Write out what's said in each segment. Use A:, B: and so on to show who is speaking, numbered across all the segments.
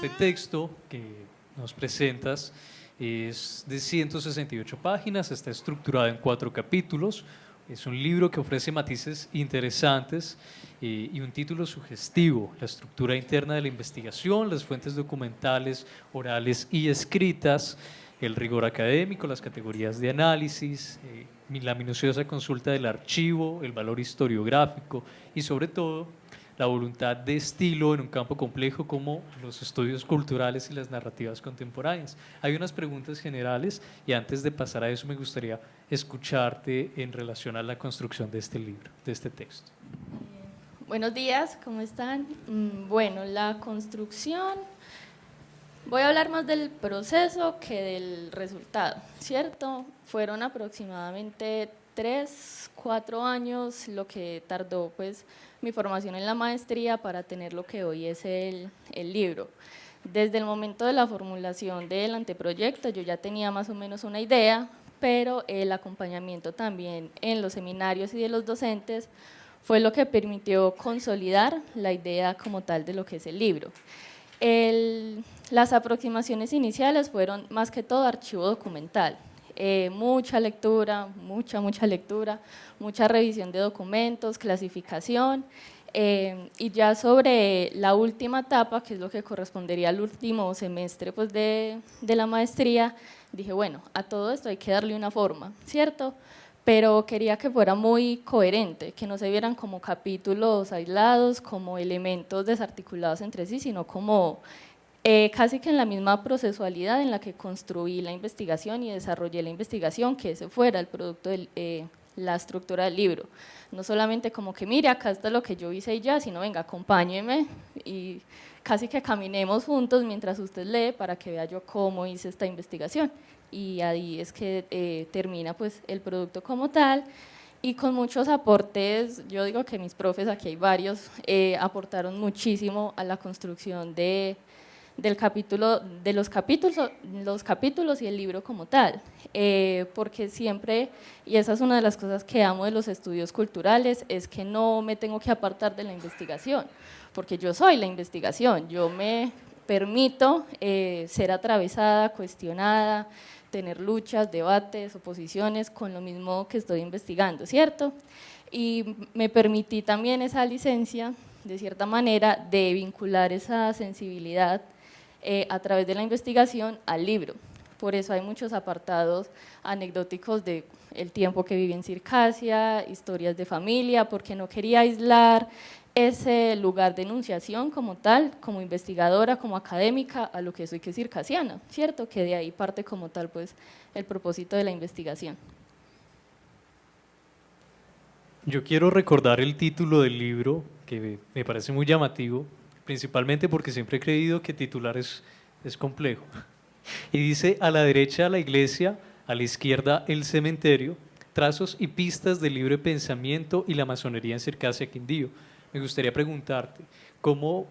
A: Este texto que nos presentas es de 168 páginas, está estructurado en 4 capítulos, es un libro que ofrece matices interesantes y un título sugestivo: la estructura interna de la investigación, las fuentes documentales, orales y escritas, el rigor académico, las categorías de análisis, la minuciosa consulta del archivo, el valor historiográfico y sobre todo la voluntad de estilo en un campo complejo como los estudios culturales y las narrativas contemporáneas. Hay unas preguntas generales y antes de pasar a eso me gustaría escucharte en relación a la construcción de este libro, de este texto.
B: Buenos días, ¿cómo están? Bueno, la construcción, voy a hablar más del proceso que del resultado, ¿cierto? Fueron aproximadamente 3-4 años lo que tardó pues mi formación en la maestría para tener lo que hoy es el libro. Desde el momento de la formulación del anteproyecto yo ya tenía más o menos una idea, pero el acompañamiento también en los seminarios y de los docentes fue lo que permitió consolidar la idea como tal de lo que es el libro. Las aproximaciones iniciales fueron más que todo archivo documental, mucha lectura, mucha lectura, mucha revisión de documentos, clasificación, y ya sobre la última etapa, que es lo que correspondería al último semestre pues, de la maestría, dije, bueno, a todo esto hay que darle una forma, ¿cierto? Pero quería que fuera muy coherente, que no se vieran como capítulos aislados, como elementos desarticulados entre sí, sino como casi que en la misma procesualidad en la que construí la investigación y desarrollé la investigación, que ese fuera el producto de la estructura del libro. No solamente como que mire, acá está lo que yo hice y ya, sino venga, acompáñeme y casi que caminemos juntos mientras usted lee para que vea yo cómo hice esta investigación. Y ahí es que termina pues el producto como tal, y con muchos aportes. Yo digo que mis profes, aquí hay varios, aportaron muchísimo a la construcción del capítulo, de los capítulos y el libro como tal, porque siempre, y esa es una de las cosas que amo de los estudios culturales, es que no me tengo que apartar de la investigación, porque yo soy la investigación, yo me permito ser atravesada, cuestionada, tener luchas, debates, oposiciones con lo mismo que estoy investigando, ¿cierto? Y me permití también esa licencia, de cierta manera, de vincular esa sensibilidad a través de la investigación al libro. Por eso hay muchos apartados anecdóticos de el tiempo que viví en Circasia, historias de familia, porque no quería aislar ese lugar de enunciación como tal, como investigadora, como académica, a lo que soy, que es circasiana, ¿cierto? Que de ahí parte como tal pues el propósito de la investigación.
A: Yo quiero recordar el título del libro, que me parece muy llamativo, principalmente porque siempre he creído que titular es complejo. Y dice: a la derecha la iglesia, a la izquierda el cementerio, trazos y pistas del libre pensamiento y la masonería en Circasia, Quindío. Me gustaría preguntarte, ¿cómo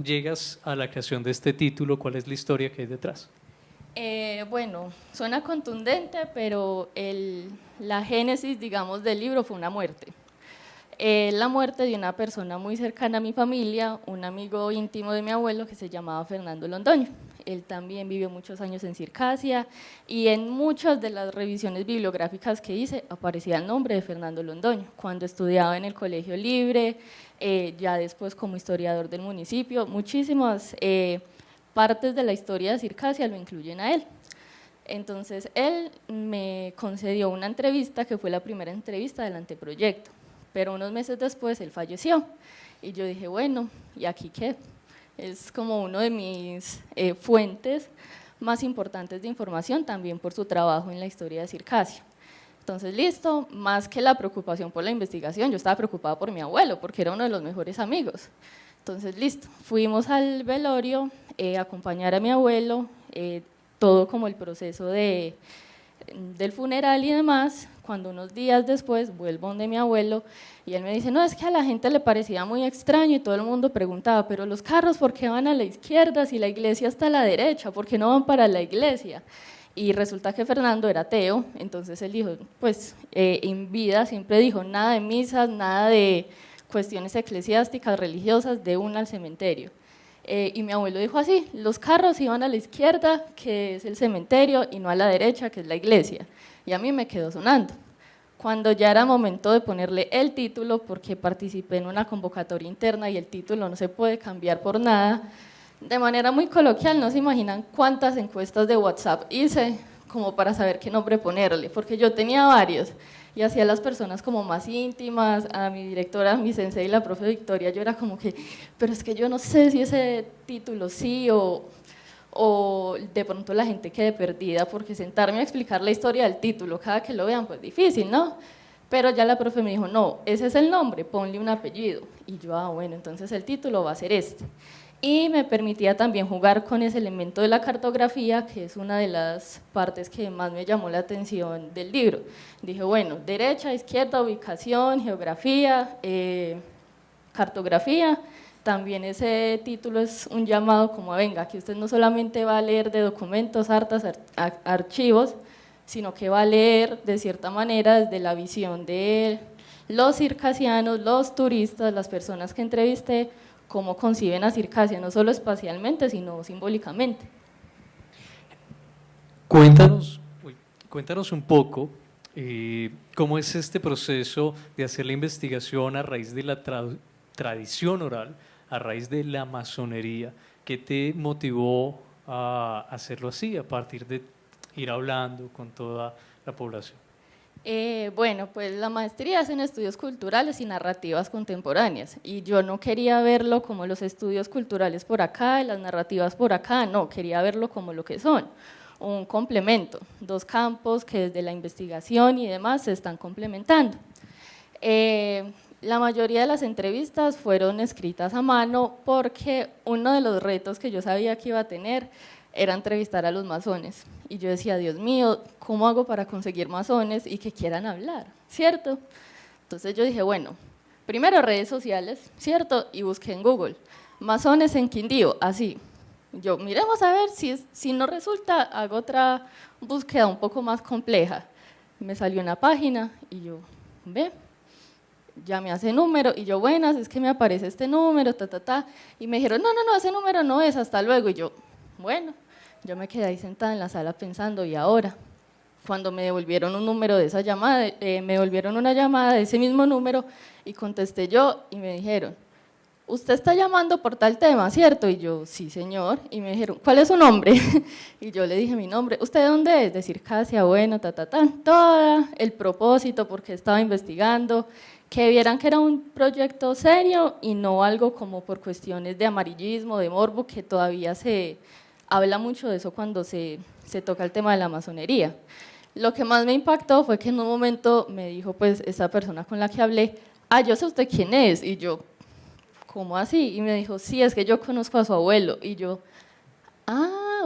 A: llegas a la creación de este título? ¿Cuál es la historia que hay detrás?
B: Bueno, suena contundente, pero la génesis, digamos, del libro fue una muerte. La muerte de una persona muy cercana a mi familia, un amigo íntimo de mi abuelo que se llamaba Fernando Londoño. Él también vivió muchos años en Circasia y en muchas de las revisiones bibliográficas que hice aparecía el nombre de Fernando Londoño, cuando estudiaba en el Colegio Libre, ya después como historiador del municipio. Muchísimas partes de la historia de Circasia lo incluyen a él. Entonces él me concedió una entrevista que fue la primera entrevista del anteproyecto, pero unos meses después él falleció y yo dije, bueno, ¿y aquí qué? Es como uno de mis fuentes más importantes de información, también por su trabajo en la historia de Circasia. Entonces, listo, más que la preocupación por la investigación, yo estaba preocupada por mi abuelo, porque era uno de los mejores amigos. Entonces, listo, fuimos al velorio, a acompañar a mi abuelo, todo como el proceso del funeral y demás. Cuando unos días después vuelvo donde mi abuelo y él me dice, no, es que a la gente le parecía muy extraño y todo el mundo preguntaba, pero los carros, ¿por qué van a la izquierda si la iglesia está a la derecha? ¿Por qué no van para la iglesia? Y resulta que Fernando era ateo, entonces él dijo, pues en vida siempre dijo, nada de misas, nada de cuestiones eclesiásticas, religiosas, de una al cementerio. Y mi abuelo dijo así: los carros iban a la izquierda, que es el cementerio, y no a la derecha, que es la iglesia. Y a mí me quedó sonando. Cuando ya era momento de ponerle el título, porque participé en una convocatoria interna y el título no se puede cambiar por nada, de manera muy coloquial, no se imaginan cuántas encuestas de WhatsApp hice como para saber qué nombre ponerle, porque yo tenía varios y hacía a las personas como más íntimas, a mi directora, a mi sensei, la profe Victoria, yo era como que, pero es que yo no sé si ese título sí o de pronto la gente quede perdida, porque sentarme a explicar la historia del título cada que lo vean, pues difícil, ¿no? Pero ya la profe me dijo: no, ese es el nombre, ponle un apellido. Y yo, bueno, entonces el título va a ser este. Y me permitía también jugar con ese elemento de la cartografía, que es una de las partes que más me llamó la atención del libro. Dije, bueno, derecha, izquierda, ubicación, geografía, cartografía. También ese título es un llamado como, venga, aquí usted no solamente va a leer de documentos, hartas, archivos, sino que va a leer de cierta manera desde la visión de los circasianos, los turistas, las personas que entrevisté, cómo conciben a Circasia, no solo espacialmente, sino simbólicamente.
A: Cuéntanos un poco cómo es este proceso de hacer la investigación a raíz de la tradición oral, a raíz de la masonería. ¿Qué te motivó a hacerlo así, a partir de ir hablando con toda la población?
B: Bueno, pues la maestría es en estudios culturales y narrativas contemporáneas, y yo no quería verlo como los estudios culturales por acá y las narrativas por acá, no, quería verlo como lo que son, un complemento, dos campos que desde la investigación y demás se están complementando. La mayoría de las entrevistas fueron escritas a mano porque uno de los retos que yo sabía que iba a tener era entrevistar a los masones. Y yo decía, Dios mío, ¿cómo hago para conseguir masones y que quieran hablar? ¿Cierto? Entonces yo dije, bueno, primero redes sociales, ¿cierto? Y busqué en Google, masones en Quindío, así. Yo, miremos a ver, si no resulta, hago otra búsqueda un poco más compleja. Me salió una página y yo, ve, ya me hace número, y yo, buenas, es que me aparece este número, y me dijeron, no, ese número no es, hasta luego, y yo, bueno. Yo me quedé ahí sentada en la sala pensando, ¿y ahora? Cuando me devolvieron un número de esa llamada, me devolvieron una llamada de ese mismo número y contesté yo y me dijeron, ¿usted está llamando por tal tema, cierto? Y yo, sí, señor. Y me dijeron, ¿cuál es su nombre? Y yo le dije mi nombre. ¿Usted de dónde es? De Circasia, bueno, todo el propósito, porque estaba investigando, que vieran que era un proyecto serio y no algo como por cuestiones de amarillismo, de morbo, que todavía se habla mucho de eso cuando se toca el tema de la masonería. Lo que más me impactó fue que en un momento me dijo pues esa persona con la que hablé, yo sé usted quién es, y yo, ¿cómo así? Y me dijo, sí, es que yo conozco a su abuelo, y yo,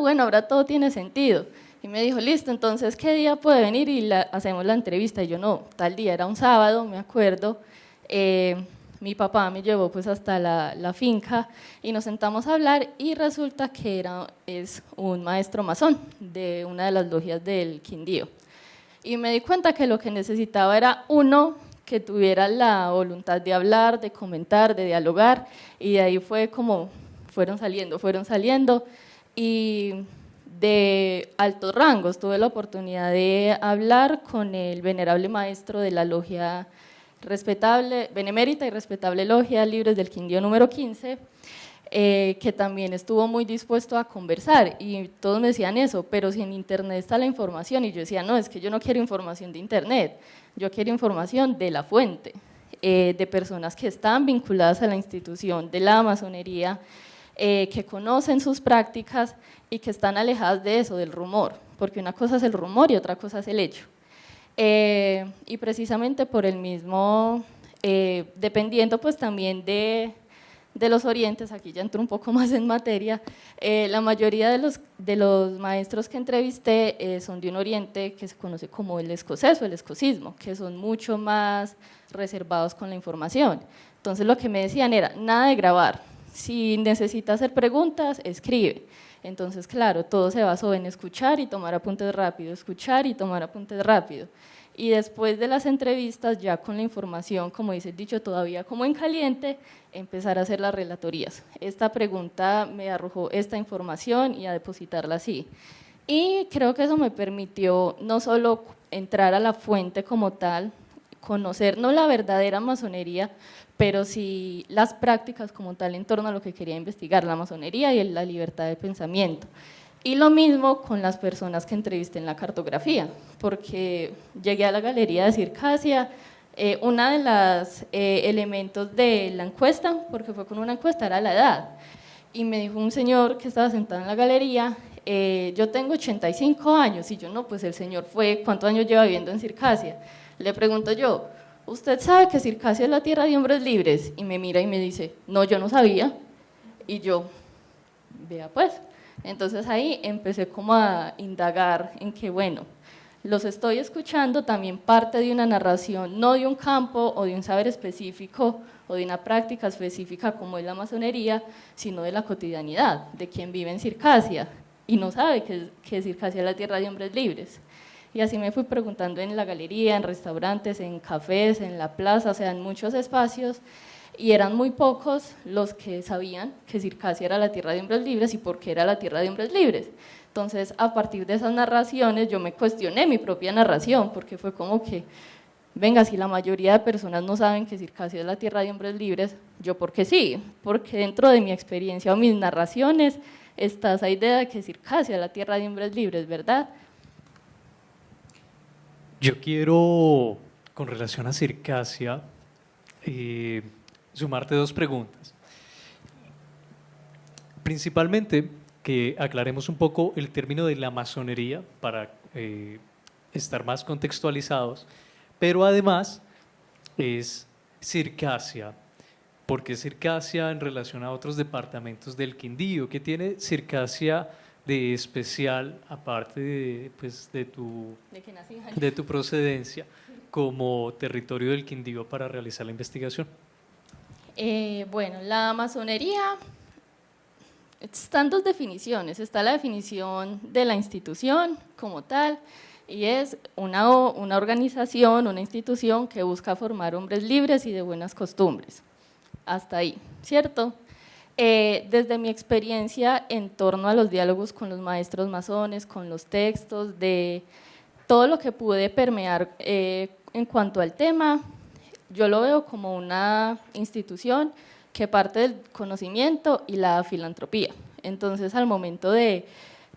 B: bueno, ahora todo tiene sentido. Y me dijo, listo, entonces, ¿qué día puede venir y hacemos la entrevista? Y yo, no, tal día, era un sábado, me acuerdo, mi papá me llevó pues hasta la finca y nos sentamos a hablar, y resulta que es un maestro masón de una de las logias del Quindío. Y me di cuenta que lo que necesitaba era uno que tuviera la voluntad de hablar, de comentar, de dialogar, y de ahí fue como fueron saliendo, y de altos rangos. Tuve la oportunidad de hablar con el venerable maestro de la logia respetable, benemérita y respetable logia Libres del Quindío número 15, que también estuvo muy dispuesto a conversar, y todos me decían eso, pero si en internet está la información, y yo decía, no, es que yo no quiero información de internet, yo quiero información de la fuente, de personas que están vinculadas a la institución de la masonería, que conocen sus prácticas y que están alejadas de eso, del rumor, porque una cosa es el rumor y otra cosa es el hecho. Y precisamente por el mismo, dependiendo pues también de los orientes, aquí ya entro un poco más en materia, la mayoría de los maestros que entrevisté son de un oriente que se conoce como el escocés o el escocismo, que son mucho más reservados con la información. Entonces lo que me decían era, nada de grabar, si necesita hacer preguntas, escribe. Entonces, claro, todo se basó en escuchar y tomar apuntes rápido, escuchar y tomar apuntes rápido. y después de las entrevistas, ya con la información, como dice el dicho, todavía como en caliente, empezar a hacer las relatorías. Esta pregunta me arrojó esta información y a depositarla así. Y creo que eso me permitió no solo entrar a la fuente como tal, conocer no la verdadera masonería, pero sí las prácticas como tal en torno a lo que quería investigar, la masonería y la libertad de pensamiento. Y lo mismo con las personas que entrevisté en la cartografía, porque llegué a la galería de Circasia, una de los elementos de la encuesta, porque fue con una encuesta, era la edad, y me dijo un señor que estaba sentado en la galería, yo tengo 85 años, y yo no, pues el señor fue, ¿cuántos años lleva viviendo en Circasia? Le pregunto yo, ¿usted sabe que Circasia es la tierra de hombres libres? Y me mira y me dice, no, yo no sabía, y yo, vea pues. Entonces ahí empecé como a indagar en que, bueno, los estoy escuchando también parte de una narración, no de un campo o de un saber específico o de una práctica específica como es la masonería, sino de la cotidianidad, de quien vive en Circasia y no sabe que Circasia es la tierra de hombres libres. Y así me fui preguntando en la galería, en restaurantes, en cafés, en la plaza, o sea, en muchos espacios, y eran muy pocos los que sabían que Circasia era la tierra de hombres libres y por qué era la tierra de hombres libres. Entonces, a partir de esas narraciones, yo me cuestioné mi propia narración, porque fue como que, venga, si la mayoría de personas no saben que Circasia es la tierra de hombres libres, yo porque sí, porque dentro de mi experiencia o mis narraciones está esa idea de que Circasia es la tierra de hombres libres, ¿verdad?
A: Yo quiero, con relación a Circasia, sumarte dos preguntas. Principalmente, que aclaremos un poco el término de la masonería para estar más contextualizados, pero además es Circasia. ¿Por qué Circasia en relación a otros departamentos del Quindío? ¿Qué tiene Circasia de especial, aparte de, pues, de tu procedencia, como territorio del Quindío para realizar la investigación?
B: Bueno, la masonería, están dos definiciones, está la definición de la institución como tal, y es una organización, una institución que busca formar hombres libres y de buenas costumbres, hasta ahí, ¿cierto? Desde mi experiencia en torno a los diálogos con los maestros masones, con los textos, de todo lo que pude permear en cuanto al tema, yo lo veo como una institución que parte del conocimiento y la filantropía. Entonces, al momento de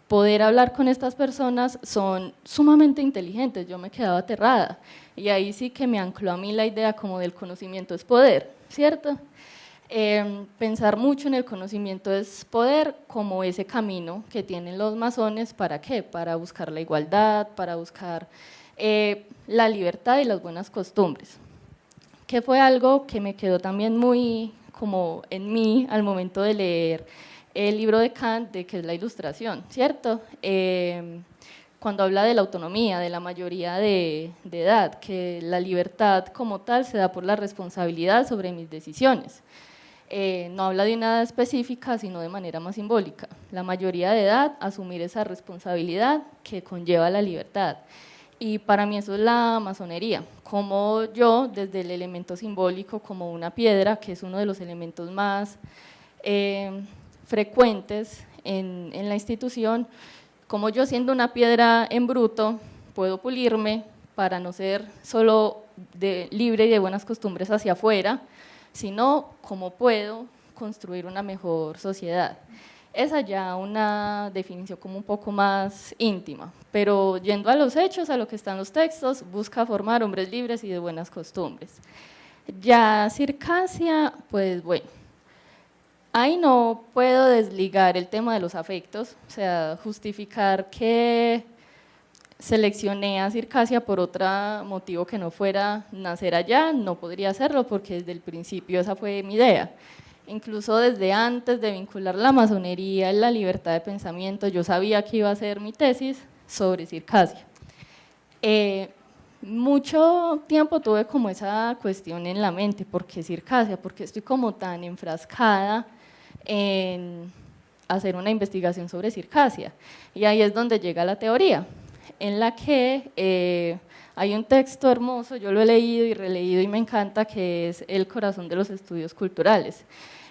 B: poder hablar con estas personas, son sumamente inteligentes, yo me quedaba aterrada, y ahí sí que me ancló a mí la idea como del conocimiento es poder, ¿cierto? Pensar mucho en el conocimiento es poder como ese camino que tienen los masones, ¿para qué? Para buscar la igualdad, para buscar la libertad y las buenas costumbres, que fue algo que me quedó también muy como en mí al momento de leer el libro de Kant, de que es la ilustración, ¿cierto? Cuando habla de la autonomía, de la mayoría de edad, que la libertad como tal se da por la responsabilidad sobre mis decisiones. No habla de nada específica, sino de manera más simbólica. La mayoría de edad, asumir esa responsabilidad que conlleva la libertad. Y para mí eso es la masonería, como yo, desde el elemento simbólico, como una piedra, que es uno de los elementos más frecuentes en la institución, como yo siendo una piedra en bruto, puedo pulirme para no ser solo libre y de buenas costumbres hacia afuera, sino cómo puedo construir una mejor sociedad. Esa ya una definición como un poco más íntima, pero yendo a los hechos, a lo que están los textos, busca formar hombres libres y de buenas costumbres. Ya Circasia, pues bueno, ahí no puedo desligar el tema de los afectos, o sea, justificar que seleccioné a Circasia por otro motivo que no fuera nacer allá, no podría hacerlo porque desde el principio esa fue mi idea. Incluso desde antes de vincular la masonería y la libertad de pensamiento, yo sabía que iba a hacer mi tesis sobre Circasia. Mucho tiempo tuve como esa cuestión en la mente, ¿por qué Circasia? ¿Por qué estoy como tan enfrascada en hacer una investigación sobre Circasia? Y ahí es donde llega la teoría, en la que Hay un texto hermoso, yo lo he leído y releído y me encanta, que es El corazón de los estudios culturales.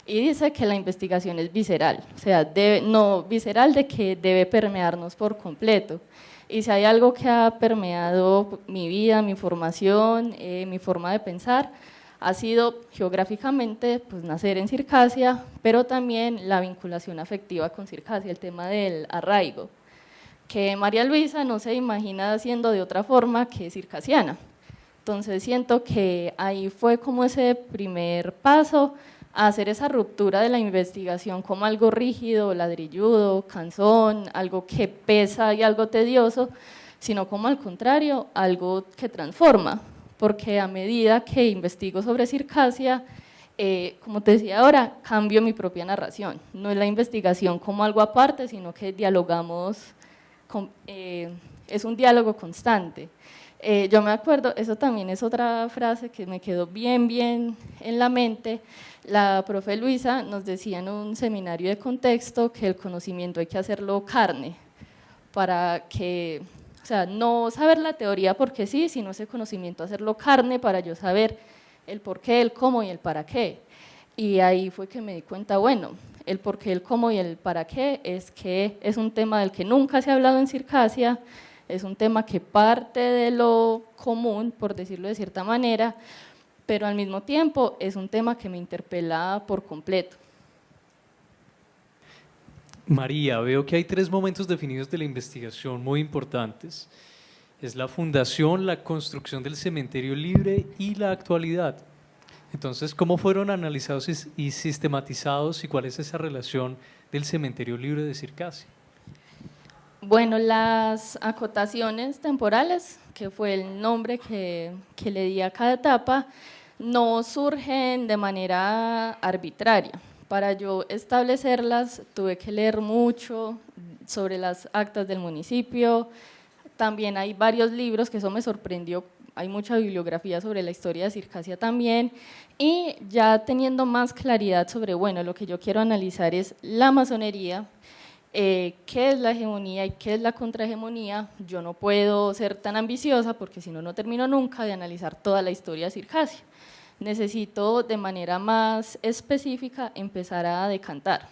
B: Y dice que la investigación es visceral, o sea, no visceral de que debe permearnos por completo. Y si hay algo que ha permeado mi vida, mi formación, mi forma de pensar, ha sido geográficamente pues, nacer en Circasia, pero también la vinculación afectiva con Circasia, el tema del arraigo, que María Luisa no se imagina haciendo de otra forma que circasiana. Entonces siento que ahí fue como ese primer paso a hacer esa ruptura de la investigación como algo rígido, ladrilludo, cansón, algo que pesa y algo tedioso, sino como al contrario, algo que transforma, porque a medida que investigo sobre Circasia, como te decía ahora, cambio mi propia narración, no es la investigación como algo aparte, sino que dialogamos, es un diálogo constante. Yo me acuerdo, eso también es otra frase que me quedó bien en la mente. La profe Luisa nos decía en un seminario de contexto que el conocimiento hay que hacerlo carne, para que, o sea, no saber la teoría porque sí, sino ese conocimiento hacerlo carne para yo saber el por qué, el cómo y el para qué. Y ahí fue que me di cuenta, bueno, el por qué, el cómo y el para qué es que es un tema del que nunca se ha hablado en Circasia, es un tema que parte de lo común, por decirlo de cierta manera, pero al mismo tiempo es un tema que me interpela por completo.
A: María, veo que hay 3 momentos definidos de la investigación muy importantes. Es la fundación, la construcción del cementerio libre y la actualidad. Entonces, ¿cómo fueron analizados y sistematizados y cuál es esa relación del cementerio libre de Circasia?
B: Bueno, las acotaciones temporales, que fue el nombre que le di a cada etapa, no surgen de manera arbitraria. Para yo establecerlas tuve que leer mucho sobre las actas del municipio, también hay varios libros, que eso me sorprendió, hay mucha bibliografía sobre la historia de Circasia también, y ya teniendo más claridad sobre, bueno, lo que yo quiero analizar es la masonería, qué es la hegemonía y qué es la contrahegemonía, yo no puedo ser tan ambiciosa porque si no, no termino nunca de analizar toda la historia de Circasia. Necesito de manera más específica empezar a decantar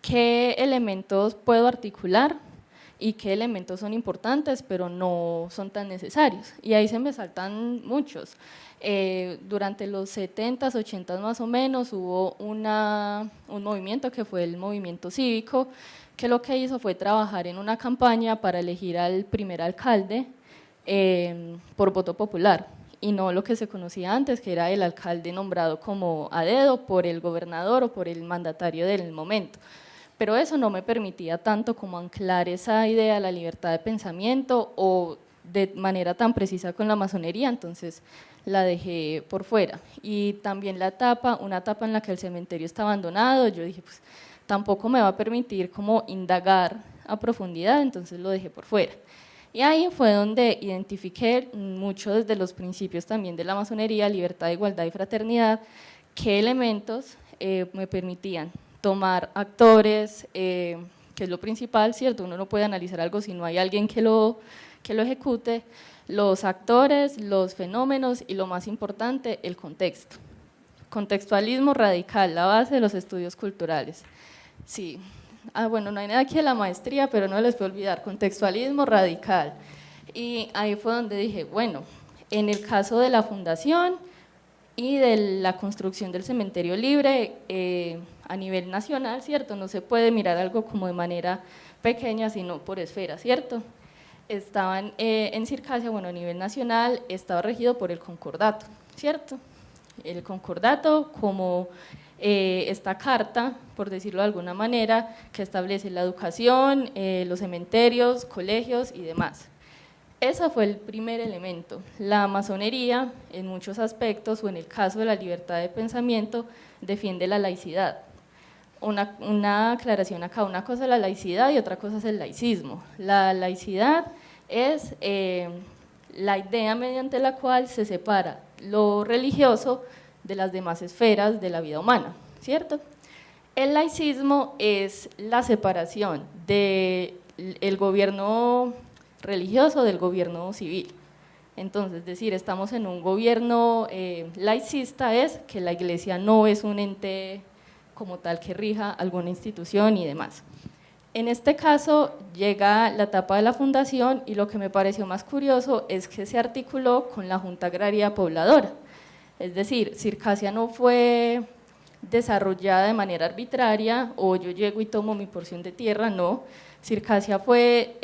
B: qué elementos puedo articular y qué elementos son importantes, pero no son tan necesarios. Y ahí se me saltan muchos. Durante los 70s, 80s más o menos, hubo un movimiento que fue el movimiento cívico, que lo que hizo fue trabajar en una campaña para elegir al primer alcalde por voto popular, y no lo que se conocía antes, que era el alcalde nombrado como a dedo por el gobernador o por el mandatario del momento. Pero eso no me permitía tanto como anclar esa idea de la libertad de pensamiento o de manera tan precisa con la masonería, entonces la dejé por fuera. Y también una etapa en la que el cementerio está abandonado, yo dije, pues tampoco me va a permitir como indagar a profundidad, entonces lo dejé por fuera. Y ahí fue donde identifiqué mucho desde los principios también de la masonería, libertad, igualdad y fraternidad, qué elementos me permitían tomar actores, que es lo principal, ¿cierto? Uno no puede analizar algo si no hay alguien que lo ejecute, los actores, los fenómenos y lo más importante, el contexto. Contextualismo radical, la base de los estudios culturales. Sí. Bueno, no hay nada aquí de la maestría, pero no les puedo olvidar, contextualismo radical. Y ahí fue donde dije, bueno, en el caso de la fundación y de la construcción del cementerio libre a nivel nacional, ¿cierto? No se puede mirar algo como de manera pequeña, sino por esfera, ¿cierto? Estaban en Circasia, bueno, a nivel nacional, estaba regido por el concordato, ¿cierto? El concordato como esta carta, por decirlo de alguna manera, que establece la educación, los cementerios, colegios y demás. Ese fue el primer elemento. La masonería, en muchos aspectos, o en el caso de la libertad de pensamiento, defiende la laicidad. Una aclaración acá, una cosa es la laicidad y otra cosa es el laicismo. La laicidad es la idea mediante la cual se separa lo religioso de las demás esferas de la vida humana, ¿cierto? El laicismo es la separación del gobierno religioso del gobierno civil. Entonces, decir, estamos en un gobierno laicista es que la iglesia no es un ente como tal que rija alguna institución y demás. En este caso llega la etapa de la fundación y lo que me pareció más curioso es que se articuló con la Junta Agraria Pobladora. Es decir, Circasia no fue desarrollada de manera arbitraria o yo llego y tomo mi porción de tierra, no. Circasia fue,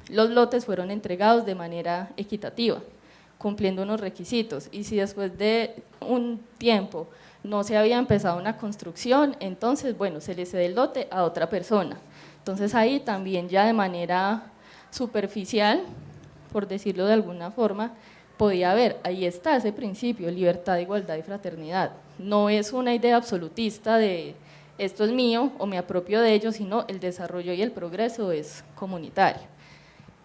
B: los lotes fueron entregados de manera equitativa, cumpliendo unos requisitos y si después de un tiempo no se había empezado una construcción, entonces, bueno, se le cede el lote a otra persona. Entonces ahí también ya de manera superficial, por decirlo de alguna forma, podía haber, ahí está ese principio, libertad, igualdad y fraternidad. No es una idea absolutista de esto es mío o me apropio de ello, sino el desarrollo y el progreso es comunitario.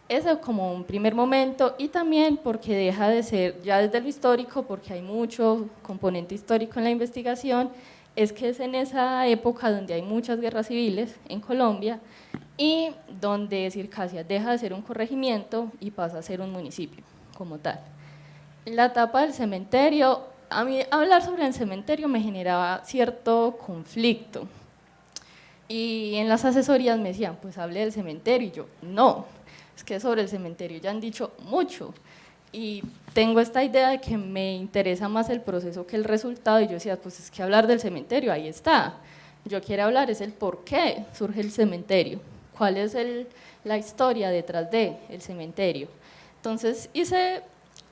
B: Ese como un primer momento y también porque deja de ser, ya desde lo histórico, porque hay mucho componente histórico en la investigación, es que es en esa época donde hay muchas guerras civiles en Colombia y donde Circasia deja de ser un corregimiento y pasa a ser un municipio como tal. La etapa del cementerio, a mí hablar sobre el cementerio me generaba cierto conflicto y en las asesorías me decían, pues hable del cementerio y yo, no, es que sobre el cementerio ya han dicho mucho y tengo esta idea de que me interesa más el proceso que el resultado y yo decía, pues es que hablar del cementerio, ahí está, yo quiero hablar es el por qué surge el cementerio, cuál es la historia detrás del cementerio. Entonces hice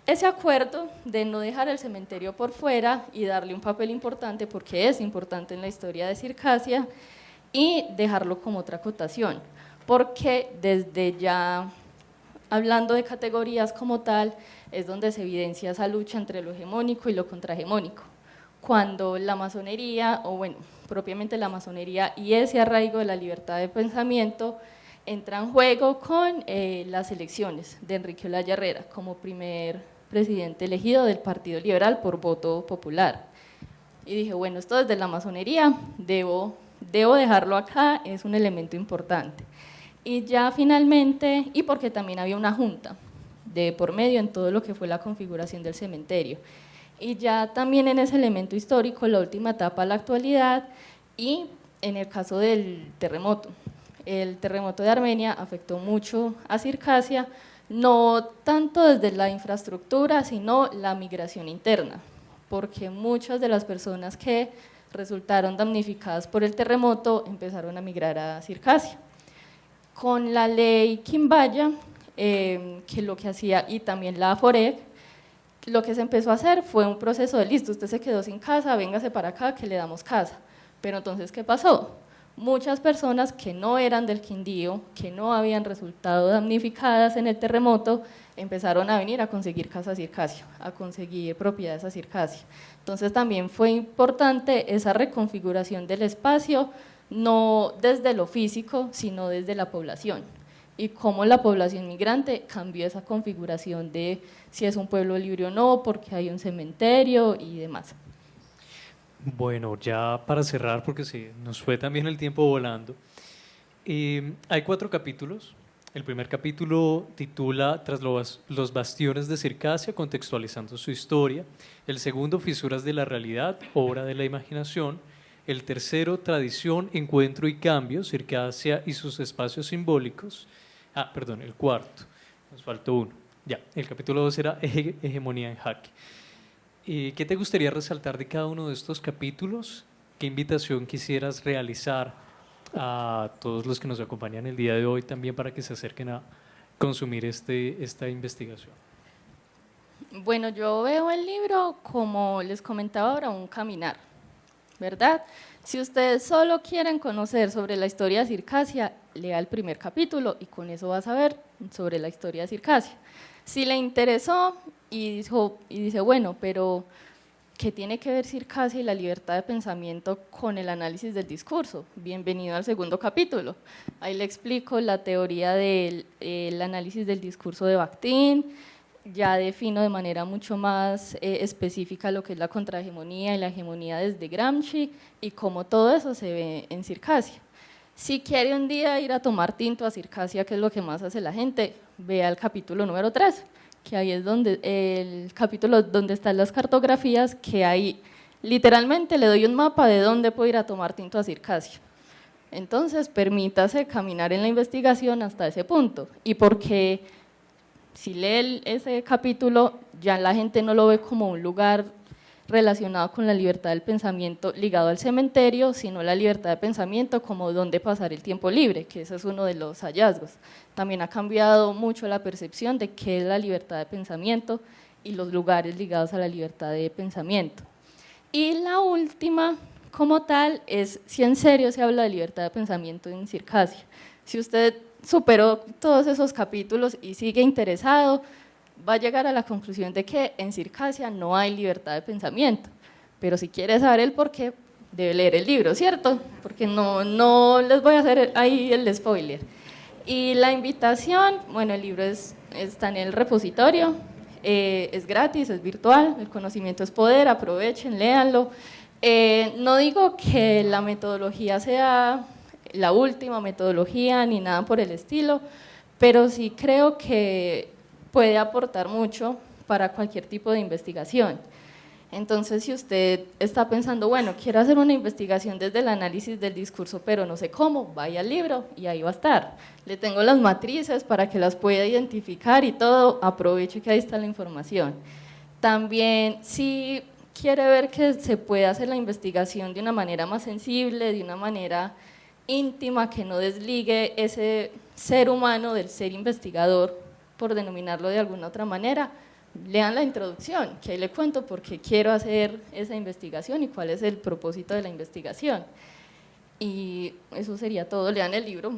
B: ese acuerdo de no dejar el cementerio por fuera y darle un papel importante porque es importante en la historia de Circasia y dejarlo como otra acotación, porque desde ya hablando de categorías como tal es donde se evidencia esa lucha entre lo hegemónico y lo contrahegemónico, cuando la masonería, o bueno, propiamente la masonería y ese arraigo de la libertad de pensamiento entra en juego con las elecciones de Enrique Olaya Herrera como primer presidente elegido del Partido Liberal por voto popular. Y dije, bueno, esto desde la masonería, debo dejarlo acá, es un elemento importante. Y ya finalmente, y porque también había una junta de por medio en todo lo que fue la configuración del cementerio. Y ya también en ese elemento histórico, la última etapa, la actualidad, y en el caso del terremoto. El terremoto de Armenia afectó mucho a Circasia, no tanto desde la infraestructura, sino la migración interna, porque muchas de las personas que resultaron damnificadas por el terremoto empezaron a migrar a Circasia. Con la ley Quimbaya, que lo que hacía, y también la AFOREC, lo que se empezó a hacer fue un proceso de listo, usted se quedó sin casa, véngase para acá que le damos casa. Pero entonces, ¿qué pasó? Muchas personas que no eran del Quindío, que no habían resultado damnificadas en el terremoto, empezaron a venir a conseguir casa a Circasia, a conseguir propiedades a Circasia. Entonces también fue importante esa reconfiguración del espacio, no desde lo físico, sino desde la población. Y cómo la población migrante cambió esa configuración de si es un pueblo libre o no, porque hay un cementerio y demás.
A: Bueno, ya para cerrar, porque se nos fue también el tiempo volando, hay 4 capítulos. El primer capítulo titula Tras los bastiones de Circasia, contextualizando su historia. El segundo, Fisuras de la realidad, obra de la imaginación. El tercero, Tradición, encuentro y cambio, Circasia y sus espacios simbólicos. El cuarto, nos faltó uno. Ya, el capítulo 2 era Hegemonía en jaque. ¿Qué te gustaría resaltar de cada uno de estos capítulos? ¿Qué invitación quisieras realizar a todos los que nos acompañan el día de hoy también para que se acerquen a consumir esta investigación?
B: Bueno, yo veo el libro, como les comentaba ahora, un caminar, ¿verdad? Si ustedes solo quieren conocer sobre la historia de Circasia, lea el primer capítulo y con eso va a saber sobre la historia de Circasia. Si le interesó y dice, bueno, pero ¿qué tiene que ver Circasia y la libertad de pensamiento con el análisis del discurso? Bienvenido al segundo capítulo. Ahí le explico la teoría del análisis del discurso de Bakhtin, ya defino de manera mucho más específica lo que es la contrahegemonía y la hegemonía desde Gramsci y cómo todo eso se ve en Circasia. Si quiere un día ir a tomar tinto a Circasia, que es lo que más hace la gente, vea el capítulo número 3, que ahí es donde el capítulo donde están las cartografías, que ahí literalmente le doy un mapa de dónde puedo ir a tomar tinto a Circasia. Entonces, permítase caminar en la investigación hasta ese punto, y porque si lee ese capítulo, ya la gente no lo ve como un lugar relacionado con la libertad del pensamiento ligado al cementerio, sino la libertad de pensamiento como donde pasar el tiempo libre, que ese es uno de los hallazgos. También ha cambiado mucho la percepción de qué es la libertad de pensamiento y los lugares ligados a la libertad de pensamiento. Y la última, como tal, es si en serio se habla de libertad de pensamiento en Circasia. Si usted superó todos esos capítulos y sigue interesado, va a llegar a la conclusión de que en Circasia no hay libertad de pensamiento, pero si quiere saber el por qué, debe leer el libro, ¿cierto? Porque no les voy a hacer ahí el spoiler. Y la invitación, bueno, el libro está en el repositorio, es gratis, es virtual, el conocimiento es poder, aprovechen, léanlo. No digo que la metodología sea la última metodología ni nada por el estilo, pero sí creo que puede aportar mucho para cualquier tipo de investigación. Entonces, si usted está pensando, bueno, quiero hacer una investigación desde el análisis del discurso, pero no sé cómo, vaya al libro y ahí va a estar. Le tengo las matrices para que las pueda identificar y todo, aproveche que ahí está la información. También, si quiere ver que se puede hacer la investigación de una manera más sensible, de una manera íntima, que no desligue ese ser humano del ser investigador, por denominarlo de alguna otra manera, lean la introducción, que ahí le cuento por qué quiero hacer esa investigación y cuál es el propósito de la investigación. Y eso sería todo, lean el libro.